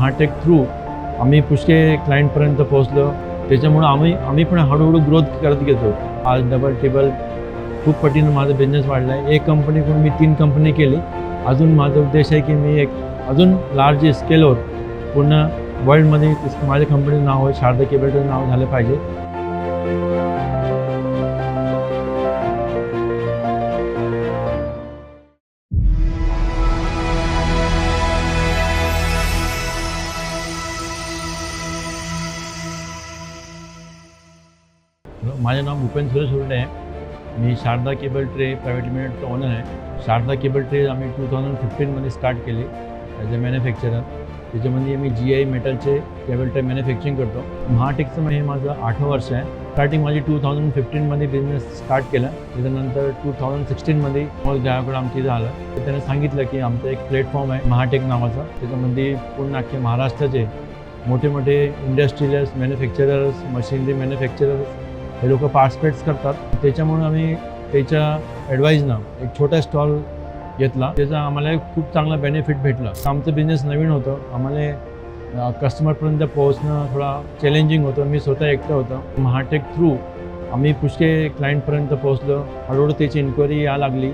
महाटेक through आम्ही पुष्कळ क्लायंटपर्यंत पोहोचलो. त्याच्यामुळं आम्ही पण हळूहळू ग्रोथ करत गेलो. आज डबल टेबल खूप पटीनं माझा बिझनेस वाढला आहे. एक कंपनीकडून मी 3 कंपनी केली. अजून माझा उद्देश आहे की मी एक अजून लार्ज स्केलवर पूर्ण वर्ल्डमध्ये माझ्या कंपनीचं नाव आहे, शारदा केबलचं नाव झालं पाहिजे. माझं नाव भूपेन सुरेश हुरडे आहे. मी शारदा केबल ट्रे प्रायव्हेट लिमिटेडचा ओनर आहे. शारदा केबल ट्रे आम्ही 2015मध्ये स्टार्ट केली ॲज अ मॅन्युफॅक्चरर. त्याच्यामध्ये मी GI मेटलचे केबल ट्रे मॅन्युफॅक्चरिंग करतो. महाटेकचं हे माझं 8वं वर्ष आहे. स्टार्टिंग माझी 2015मध्ये बिझनेस स्टार्ट केला. त्याच्यानंतर 2016मध्ये मग गावाकडं आमच्या इथं आलं. तर त्याने सांगितलं की आमचा एक प्लॅटफॉर्म आहे महाटेक नावाचा. त्याच्यामध्ये पूर्ण अख्खे महाराष्ट्राचे मोठे मोठे इंडस्ट्रियलिस्ट, मॅन्युफॅक्चरर्स, मशिनरी मॅन्युफॅक्चरर्स हे लोक पार्टिसिपेट्स करतात. त्याच्यामुळे आम्ही त्याच्या ॲडवाईजनं एक छोटा स्टॉल घेतला. त्याचा आम्हाला खूप चांगला बेनिफिट भेटला. आमचं बिझनेस नवीन होतं. आम्हाला कस्टमरपर्यंत पोहोचणं थोडा चॅलेंजिंग होतं. मी स्वतः एकटं होतं. महाटेक थ्रू आम्ही पुष्कळ क्लायंटपर्यंत पोहोचलो. हळूहळू त्याची इन्क्वायरी यायला लागली.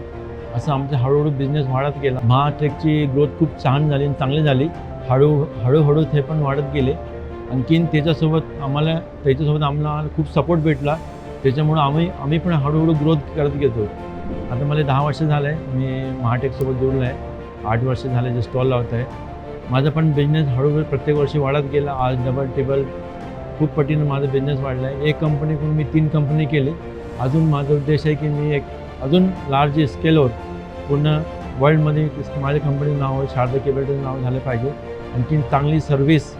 असं आमचा हळूहळू बिझनेस वाढत गेला. महाटेकची ग्रोथ खूप छान झाली आणि चांगली झाली. हळूहळू ते पण वाढत गेले. आणखीन त्याच्यासोबत आम्हाला खूप सपोर्ट भेटला. त्याच्यामुळं आम्ही पण हळूहळू ग्रोथ करत गेलो. आता मला 10 वर्ष झालं आहे मी महाटेकसोबत जोडलं आहे. 8 वर्ष झाले जे स्टॉल लावत आहे. माझा पण बिझनेस हळूहळू प्रत्येक वर्षी वाढत गेला. आज डबल टेबल खूप पटीनं माझा बिझनेस वाढला आहे. एक कंपनीकडून मी 3 कंपनी केली. अजून माझा उद्देश आहे की मी एक अजून लार्ज स्केलवर पूर्ण वर्ल्डमध्ये माझ्या कंपनीचं नाव आहे, शारदा केबलचं नाव झालं पाहिजे. आणखीन चांगली सर्व्हिस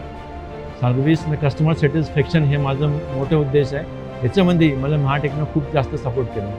आणि कस्टमर सॅटिस्फॅक्शन हे माझं मोठं उद्देश आहे. याच्यामध्ये मला महाटेकनं खूप जास्त सपोर्ट केला.